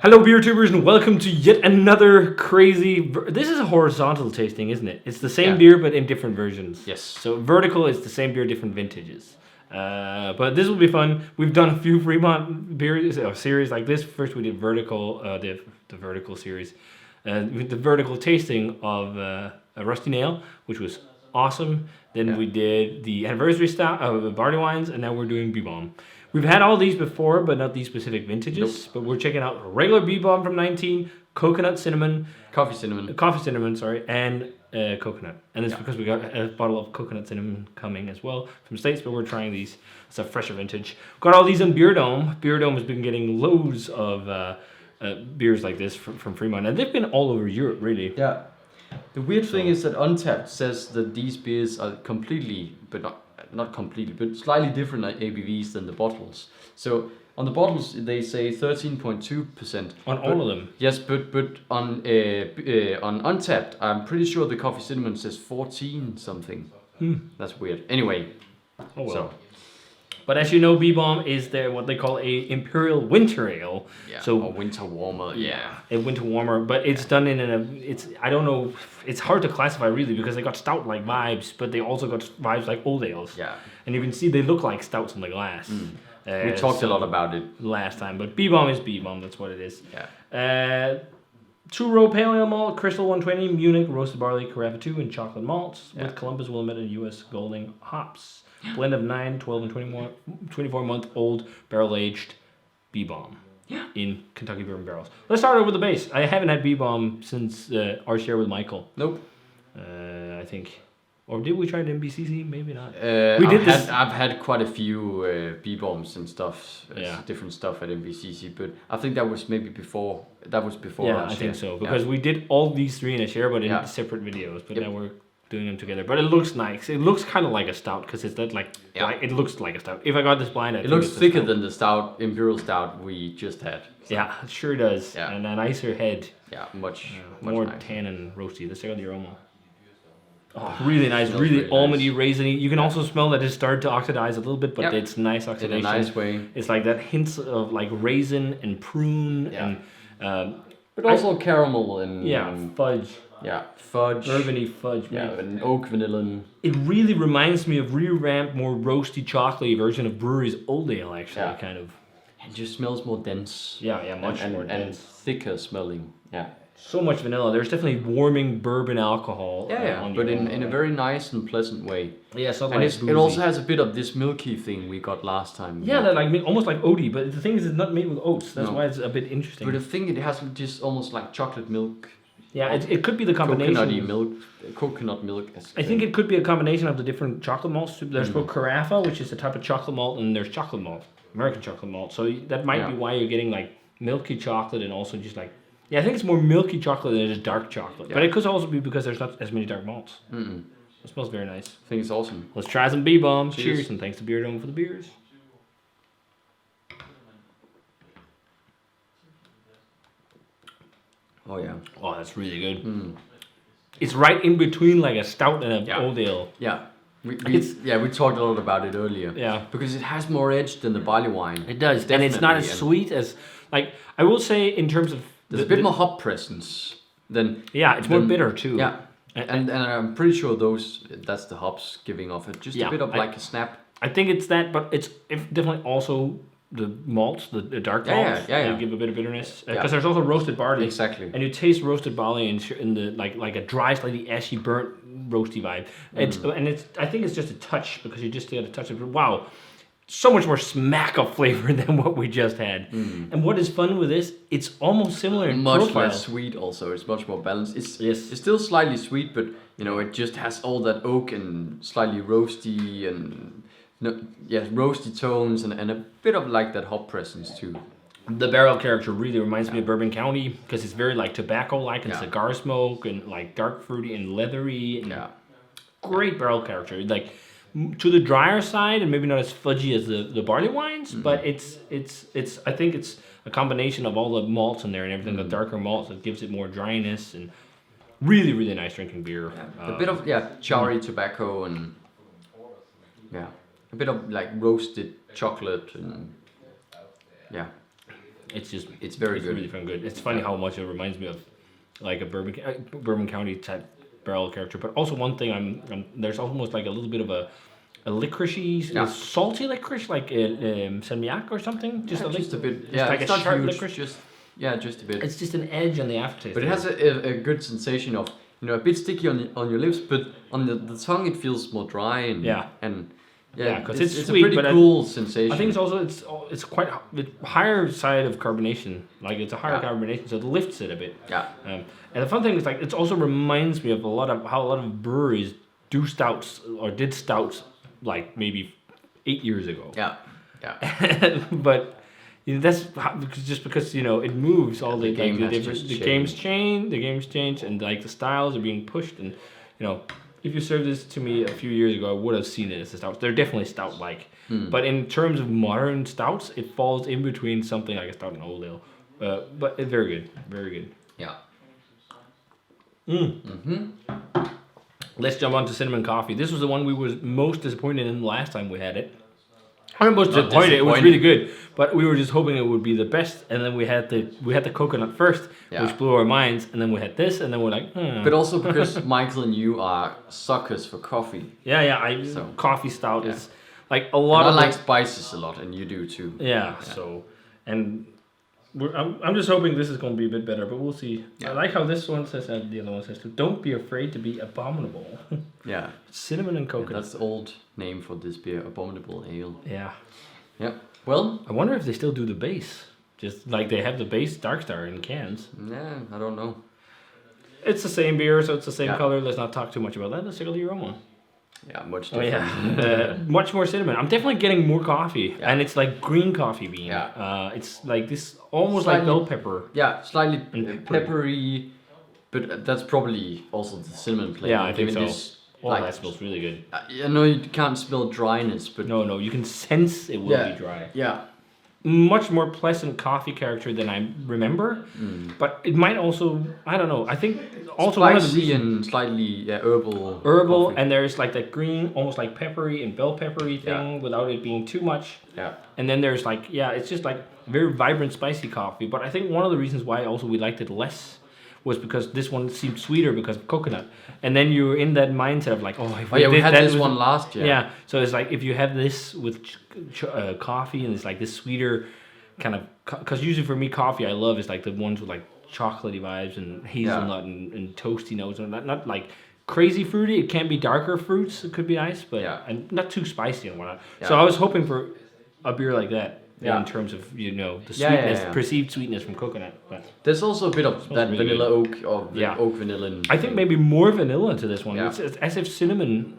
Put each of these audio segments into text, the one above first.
Hello beer tubers and welcome to yet another crazy... This is a horizontal tasting, isn't it? It's the same beer but in different versions. Yes. So vertical is the same beer, different vintages. But this will be fun. We've done a few Fremont beers, series like this. First we did vertical, the vertical series. With the vertical tasting of a Rusty Nail, which was awesome. Then we did the anniversary stout of barley wines, and now we're doing BBomb. We've had all these before, but not these specific vintages. Nope. But we're checking out regular BBomb from 19, coffee cinnamon, and coconut. And it's because we got a bottle of coconut cinnamon coming as well from States, but we're trying these. It's a fresher vintage. Got all these in BeerDome. BeerDome has been getting loads of beers like this from Fremont, and they've been all over Europe, really. Yeah. The weird thing is that Untapped says that these beers are completely, but not completely, but slightly different ABVs than the bottles. So on the bottles they say 13.2%. On all of them? Yes, but on Untapped, I'm pretty sure the coffee cinnamon says 14 something. That's weird. Anyway. Oh well. So. But as you know, BBomb is what they call a imperial winter ale. Yeah. So or winter warmer. Yeah. A winter warmer, but it's done in I don't know. It's hard to classify really because they got stout-like vibes, but they also got vibes like old ales. Yeah. And you can see they look like stouts on the glass. We talked a lot about it last time, but BBomb is BBomb. That's what it is. Yeah. 2-row pale ale malt, Crystal 120, Munich roasted barley, Carafa 2, and chocolate malts with Columbus, Willamette, and U.S. Golding hops. Blend of 9, 12, and 24-month-old barrel-aged BBomb in Kentucky bourbon barrels. Let's start over with the base. I haven't had BBomb since our share with Michael. Nope. I think. Or did we try it in BCC? Maybe not. I've had quite a few BBombs and stuff, different stuff at MBCC, but I think that was maybe before. That was before. Yeah, I think so because we did all these three in a share, but in separate videos. But now we're doing them together, but it looks nice. It looks kind of like a stout because it's that like it looks like a stout. If I got this blind, it looks thicker than the imperial stout we just had. So. Yeah, it sure does. Yeah. And a nicer head. Yeah, much more nicer. Tan and roasty. Let's check out the aroma. Oh, really nice, really almondy, raisiny. You can also smell that it started to oxidize a little bit, but it's nice oxidation. In a nice way. It's like that hints of like raisin and prune and. But also caramel and fudge. Yeah, fudge. Bourbony fudge. Yeah, and oak vanilla. It really reminds me of revamped, more roasty, chocolatey version of Brewery's Old Ale, actually, kind of. It just smells more dense. Yeah, much more dense. And thicker smelling. Yeah. So much vanilla. There's definitely warming bourbon alcohol. But in a very nice and pleasant way. Yeah, so and it also has a bit of this milky thing we got last time. Yeah, that like almost like oaty, but the thing is, it's not made with oats. That's why it's a bit interesting. But the thing, it has just almost like chocolate milk. Yeah, it could be the combination. Coconut milk. I think it could be a combination of the different chocolate malts. There's both Carafa, which is a type of chocolate malt, and there's chocolate malt, American chocolate malt. So that might be why you're getting like milky chocolate and also just like, I think it's more milky chocolate than it is dark chocolate. Yeah. But it could also be because there's not as many dark malts. It smells very nice. I think it's awesome. Let's try some BBomb. Cheers, and thanks to BeerDome for the beers. Oh yeah. Oh, that's really good. It's right in between like a stout and an old ale. Yeah. We talked a lot about it earlier. Yeah. Because it has more edge than the barley wine. It does. Definitely. And it's not as sweet as like I will say in terms of there's a bit more hop presence than it's more bitter too. Yeah. And I'm pretty sure that's the hops giving off it. Just a bit of like a snap. I think it's that, but it's definitely also the malts, the dark malts, they give a bit of bitterness because there's also roasted barley. Exactly. And you taste roasted barley in the like a dry, slightly ashy, burnt, roasty vibe. I think it's just a touch because you just get a touch of wow, so much more smack of flavor than what we just had. And what is fun with this? It's almost similar in much profile. less sweet. Also, it's much more balanced. It's still slightly sweet, but it just has all that oak and slightly roasty and. Roasty tones and a bit of like that hop presence too. The barrel character really reminds me of Bourbon County because it's very like tobacco-like and cigar smoke and like dark fruity and leathery. And great barrel character. Like to the drier side and maybe not as fudgy as the barley wines, but it's I think it's a combination of all the malts in there and everything. The darker malts that gives it more dryness and really really nice drinking beer. A bit of cherry tobacco and a bit of like roasted chocolate and It's very good. Really fun good. It's funny how much it reminds me of like a Bourbon County type barrel character. But also one thing, there's almost like a little bit of a licoricey, salty licorice, like Salmiak or something. Just a bit. Yeah, like it's a not sharp huge. licorice. Just a bit. It's just an edge on the aftertaste. But it has a good sensation of, a bit sticky on your lips, but on the tongue it feels more dry because it's a sweet, pretty cool sensation. I think it's quite higher side of carbonation. Like it's a higher carbonation, so it lifts it a bit. Yeah. And the fun thing is like it also reminds me of how a lot of breweries do stouts or did stouts like maybe 8 years ago. Yeah. But that's just because it moves all the games change and like the styles are being pushed and if you served this to me a few years ago, I would have seen it as a stout. They're definitely stout-like. But in terms of modern stouts, it falls in between something like a stout and old ale. But it's very good. Very good. Yeah. Let's jump on to cinnamon coffee. This was the one we was most disappointed in last time we had it. I'm most disappointed. It was really good, but we were just hoping it would be the best. And then we had the coconut first, which blew our minds. And then we had this, and then we're like, But also because Michael and you are suckers for coffee. Coffee stout is like a lot. I like spices a lot, and you do too. So, and I'm just hoping this is going to be a bit better, but we'll see. I like how this one says, and the other one says, too, don't be afraid to be abominable. Cinnamon and coconut. That's the old name for this beer, abominable ale. Yeah. Well, I wonder if they still do the base. Just like they have the base Dark Star in cans. Yeah, I don't know. It's the same beer, so it's the same color. Let's not talk too much about that. Let's take a your own one. Yeah, much different. Much more cinnamon. I'm definitely getting more coffee, and it's like green coffee bean. It's like this, almost slightly, like bell pepper. Yeah, slightly peppery, but that's probably also the cinnamon flavor. Yeah, I think so. That smells really good. I know you can't smell dryness, but no, you can sense it will be dry. Yeah. Much more pleasant coffee character than I remember, but it might also, I don't know. I think also spicy one of the reasons, and slightly herbal. Herbal, and there's like that green, almost like peppery and bell peppery thing without it being too much. Yeah. And then there's like it's just like very vibrant spicy coffee. But I think one of the reasons why also we liked it less was because this one seemed sweeter because of coconut. And then you're in that mindset of like, we had this one last year. Yeah, so it's like if you have this with coffee and it's like this sweeter kind of, because usually for me coffee I love is like the ones with like chocolatey vibes and hazelnut and toasty notes, and not like crazy fruity. It can be darker fruits, it could be nice, but and not too spicy and whatnot. So I was hoping for a beer like that. In terms of the sweetness, perceived sweetness from coconut, but there's also a bit of that really vanilla oak or oak vanilla. I think maybe more vanilla to this one. It's as if cinnamon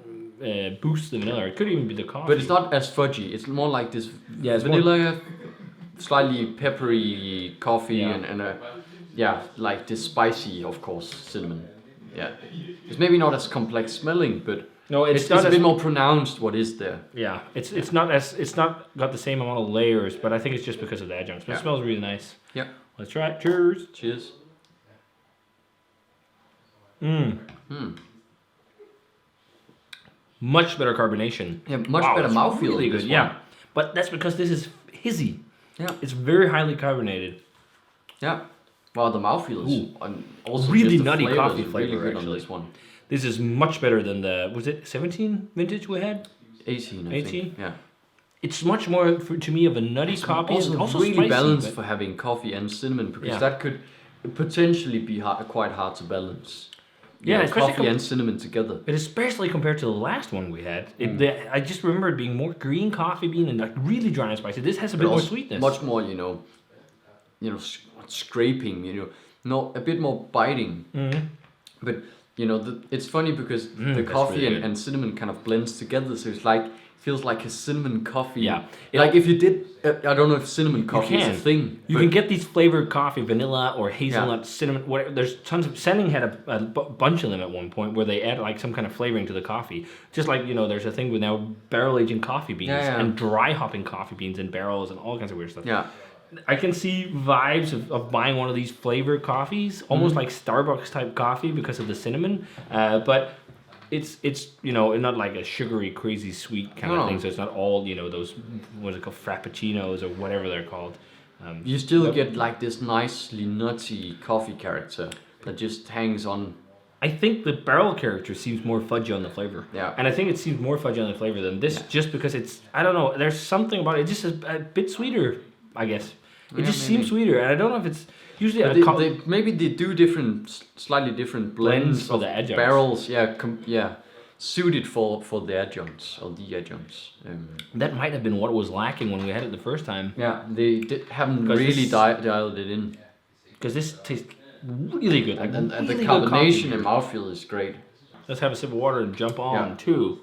boosts the vanilla. It could even be the coffee, but it's not as fudgy. It's more like this vanilla, slightly peppery coffee and like this spicy, of course, cinnamon. Yeah, it's maybe not as complex smelling, but. No, it's a bit more pronounced what is there. Yeah, it's not got the same amount of layers, but I think it's just because of the adjuncts. But it smells really nice. Yeah. Let's try it. Cheers. Cheers. Much better carbonation. Yeah, much better mouthfeel. Really good. Yeah, but that's because this is fizzy. Yeah. It's very highly carbonated. Yeah. Well, the mouthfeel is also really just nutty coffee really flavor good actually. on this one. This is much better than was it 17 vintage we had? 18, I 18? think. Yeah. It's much more, to me, of a nutty coffee. Also really spicy, balanced for having coffee and cinnamon, because that could potentially be quite hard to balance. Especially coffee and cinnamon together. But especially compared to the last one we had. I just remember it being more green coffee bean and like really dry and spicy. This has a bit more sweetness. Much more, scraping, a bit more biting. Mm-hmm. But it's funny because the coffee really and cinnamon kind of blends together, so it's like feels like a cinnamon coffee. Yeah, like if you did, I don't know if cinnamon coffee is a thing. You can get these flavored coffee, vanilla or hazelnut, cinnamon. Whatever. There's tons of. Sending had a bunch of them at one point where they add like some kind of flavoring to the coffee. Just like there's a thing with now barrel aging coffee beans and dry hopping coffee beans in barrels and all kinds of weird stuff. Yeah. I can see vibes of buying one of these flavored coffees, almost like Starbucks type coffee because of the cinnamon, but it's not like a sugary, crazy sweet kind of thing. So it's not all those what is it called, frappuccinos or whatever they're called. You still get like this nicely nutty coffee character that just hangs on. I think the barrel character seems more fudgy on the flavor. Yeah. And I think it seems more fudgy on the flavor than this, just because it's, I don't know, there's something about it. It's just a bit sweeter, I guess. It just seems sweeter, and I don't know if it's usually maybe they do slightly different blends for of the adjuncts. barrels. Yeah, suited for the adjuncts or the adjuncts. That might have been what was lacking when we had it the first time. Yeah, they haven't really dialed it in. Because this tastes really good. And the combination and mouthfeel is great. Let's have a sip of water and jump on to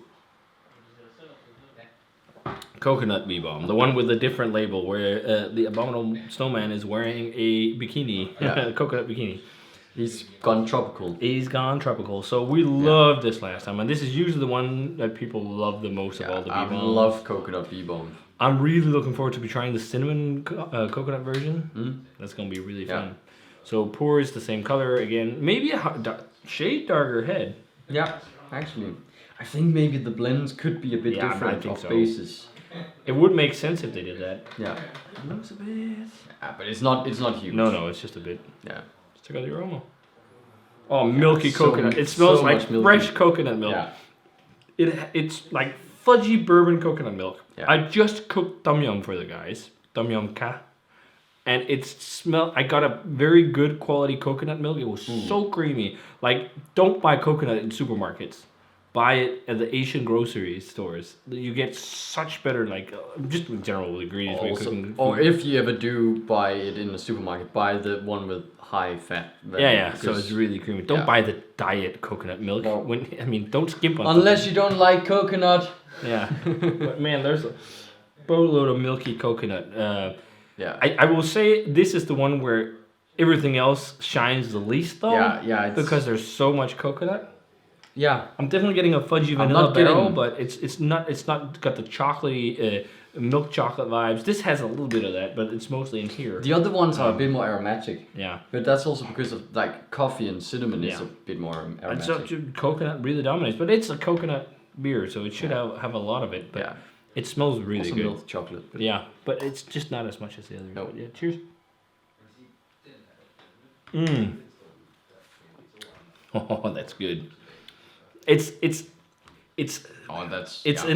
Coconut BBomb, the one with the different label where the Abominable Snowman is wearing a bikini, a coconut bikini. He's gone tropical. He's gone tropical. So we loved this last time, and this is usually the one that people love the most of all the BBombs. I love Coconut BBomb. I'm really looking forward to trying the cinnamon coconut version. That's going to be really fun. So pours the same color again, maybe a shade darker head. Yeah, actually. I think maybe the blends could be a bit different of bases. It would make sense if they did that. Yeah. It looks a bit. Yeah, but it's not huge. No, it's just a bit. Yeah. Let's check out the aroma. Oh, milky coconut. It smells like fresh coconut milk. Yeah. It's like fudgy bourbon coconut milk. Yeah. I just cooked tom yum for the guys. Tom yum ka. And I got a very good quality coconut milk. It was so creamy. Like, don't buy coconut in supermarkets. Buy it at the Asian grocery stores. You get such better, like, just in general ingredients. Or if you ever do buy it in the supermarket, buy the one with high fat. Yeah. So it's really creamy. Don't buy the diet coconut milk. Don't skimp on unless you don't like coconut. Yeah. But man, there's a boatload of milky coconut. I will say this is the one where everything else shines the least, though. Yeah. Because there's so much coconut. Yeah, I'm definitely getting a fudgy vanilla barrel, but it's not got the chocolatey milk chocolate vibes. This has a little bit of that, but it's mostly in here. The other ones are a bit more aromatic. Yeah, but that's also because of like coffee and cinnamon is a bit more aromatic. So coconut really dominates, but it's a coconut beer, so it should have a lot of it. But it smells really good. Milk chocolate. But it's just not as much as the other. No. Yeah, cheers. Oh, that's good. It's in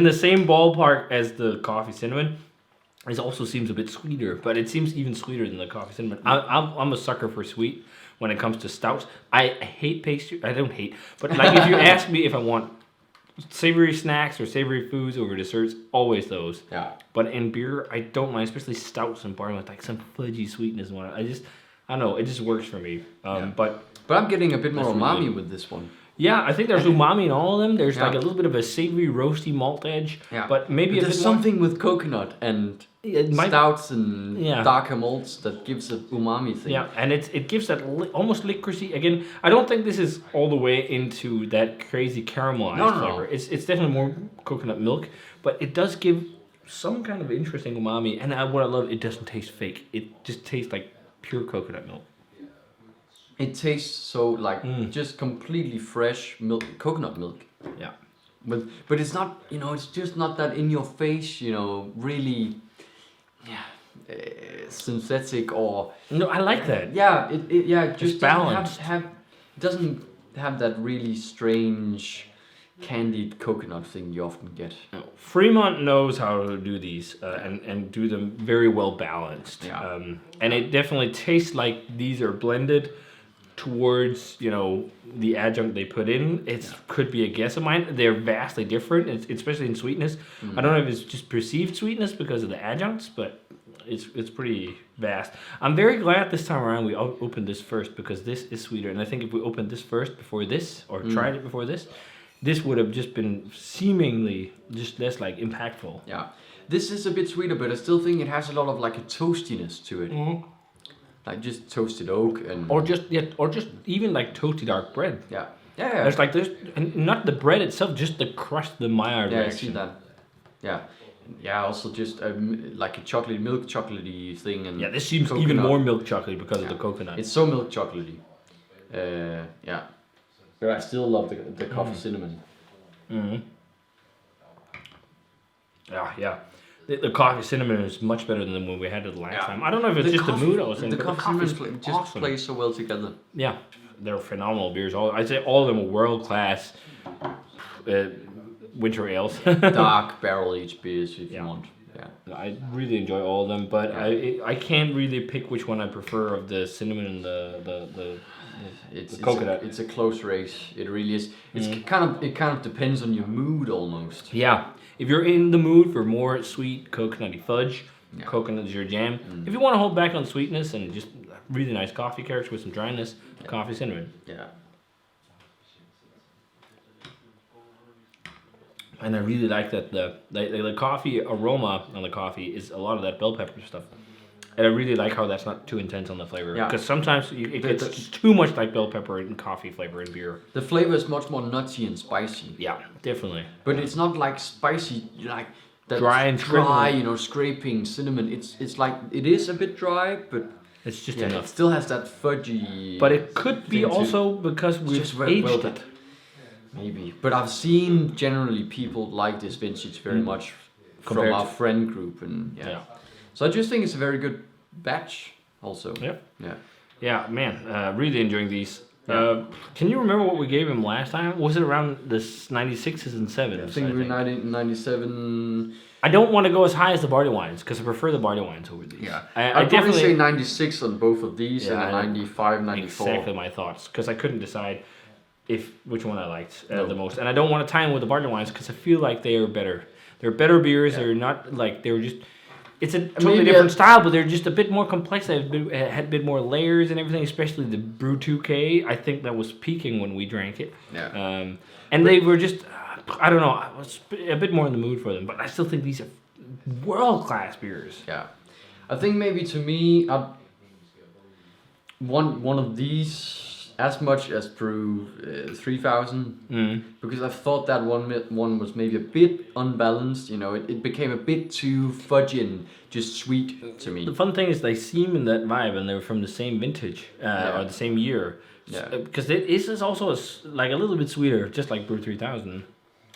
the same ballpark as the coffee cinnamon. It also seems a bit sweeter, but it seems even sweeter than the coffee cinnamon. I'm a sucker for sweet when it comes to stouts. I hate pastry. I don't hate, but like if you ask me if I want savory snacks or savory foods over desserts, always those. Yeah. But in beer, I don't mind, especially stouts and barley with like some fudgy sweetness and whatnot. I don't know. It just works for me. But I'm getting a bit more umami with this one. Yeah, I think there's umami in all of them. There's like a little bit of a savory, roasty malt edge. Yeah. But maybe there's something with coconut and stouts and darker malts that gives a umami thing. Yeah, and it gives that almost licoricey. Again, I don't think this is all the way into that crazy caramelized flavor. It's definitely more coconut milk, but it does give some kind of interesting umami. And what I love, it doesn't taste fake. It just tastes like pure coconut milk. It tastes so like just completely fresh milk, coconut milk. Yeah. But it's not, it's just not that in your face, really, synthetic or. No, I like that. Yeah, it just balanced. Doesn't have that really strange candied coconut thing you often get. No. Fremont knows how to do these and do them very well balanced. Yeah. And it definitely tastes like these are blended towards the adjunct they put in. It could be a guess of mine. They're vastly different, especially in sweetness. I don't know if it's just perceived sweetness because of the adjuncts, but it's pretty vast. I'm very glad this time around we opened this first because this is sweeter, and I think if we opened this first before this or tried it before this would have just been seemingly just less like impactful. Yeah, this is a bit sweeter, but I still think it has a lot of like a toastiness to it. Mm-hmm. Like just toasted oak or just even like toasty dark bread. Yeah. There's and not the bread itself, just the crust, the Maillard reaction. I see that. Yeah. Also just like a milk chocolatey thing and this seems coconut. Even more milk chocolatey because of the coconut. It's so milk chocolatey. But I still love the coffee cinnamon. Mm-hmm. Yeah. The coffee cinnamon is much better than the one we had it last Yeah. time. I don't know if it's just the mood I was in, The but coffee the coffee cinnamon is just awesome. plays so well together. Yeah, they're phenomenal beers. I'd say all of them are world class winter ales. Dark barrel aged beers if you want. Yeah. I really enjoy all of them, but I can't really pick which one I prefer of the cinnamon and the coconut. It's a close race. It really is. It kind of depends on your mood almost. Yeah, if you're in the mood for more sweet coconutty fudge, coconut is your jam. If you want to hold back on sweetness and just really nice coffee character with some dryness, coffee cinnamon. Yeah. And I really like that the coffee aroma on the coffee is a lot of that bell pepper stuff. And I really like how that's not too intense on the flavor. Yeah. Because sometimes it gets too much like bell pepper in coffee flavor in beer. The flavor is much more nutty and spicy. Yeah, definitely. But it's not like spicy, like that Dry and scraping. scraping cinnamon. It's like it is a bit dry, but It's just it enough. still has that fudgy. But it could be thing to- also because we've just very aged well it. Maybe. But I've seen generally people like this vintage very much Compared from our to- friend group, and Yeah. So I just think it's a very good batch. Also. Yeah. Yeah. Yeah, man, really enjoying these. Yeah. Can you remember what we gave him last time? Was it around the 96s and 7s? I think we were 1997. I don't want to go as high as the barley wines because I prefer the barley wines over these. Yeah. I I'd probably definitely say 96 on both of these, Yeah, and a 95, 94. exactly my thoughts because I couldn't decide which one I liked the most, and I don't want to tie in with the barley wines because I feel like they are better. They're better beers. Yeah. They're not like they're just. It's a totally Maybe different style, but they're just a bit more complex. They had a bit more layers and everything, especially the Brew 2K. I think that was peaking when we drank it. Yeah. And they were just, I don't know, I was a bit more in the mood for them, but I still think these are world-class beers. Yeah. I think maybe to me, one of these as much as Brew 3000 because I thought that one was maybe a bit unbalanced. You know, it became a bit too fudgy and just sweet to me. The fun thing is they seem in that vibe, and they're from the same vintage or the same year. Yeah. Because this is also like a little bit sweeter, just like Brew 3000.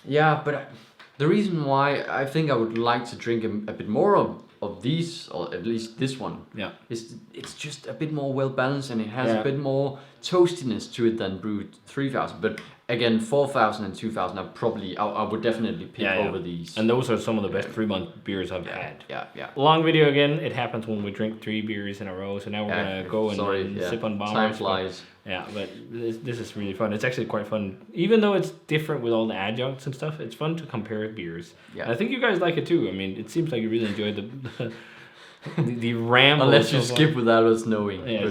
Yeah, but the reason why I think I would like to drink a bit more of these, or at least this one, is it's just a bit more well balanced, and it has a bit more toastiness to it than Brewed 3000. But again, 4000 and 2000 I would definitely pick over these. And those are some of the best Fremont beers I've had. Yeah. Long video again. It happens when we drink 3 beers in a row. So now we're gonna go and sip on bombers. Time flies. Yeah, but this is really fun. It's actually quite fun, even though it's different with all the adjuncts and stuff. It's fun to compare beers. Yeah. And I think you guys like it too. I mean, it seems like you really enjoyed the ramble. Unless you skip without us knowing. Yeah,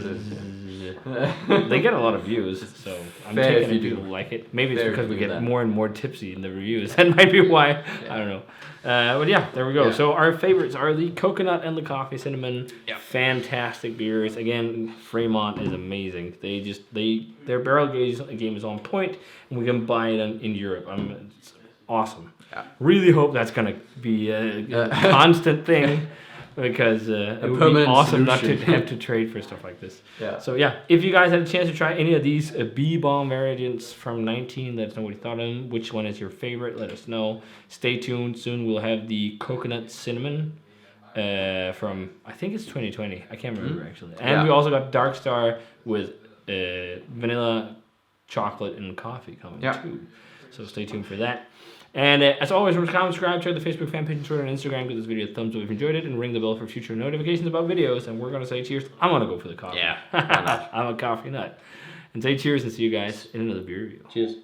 But, they get a lot of views, so I'm Fair taking if it you people do. like it. Maybe it's Fair because if we you do get that. more and more tipsy in the reviews. That might be why. I don't know. But yeah, there we go. Yeah. So our favorites are the coconut and the coffee cinnamon. Yeah. Fantastic beers. Again, Fremont is amazing. Their barrel game is on point, and we can buy it in Europe. It's awesome. Yeah. Really hope that's gonna be a constant thing. Because it would be permanent awesome not to solution. have to trade for stuff like this. Yeah. So yeah, if you guys had a chance to try any of these BBomb variants from 19, let us know what you thought of them. Which one is your favorite? Let us know. Stay tuned. Soon we'll have the coconut cinnamon from, I think it's 2020. I can't remember actually. And we also got Dark Star with vanilla, chocolate, and coffee coming too. So stay tuned for that. And as always, remember to comment, subscribe, share the Facebook fan page, Twitter, and Instagram. Give this video a thumbs up if you enjoyed it, and ring the bell for future notifications about videos. And we're going to say cheers. I'm going to go for the coffee. Yeah, why not? I'm a coffee nut. And say cheers and see you guys in another beer review. Cheers.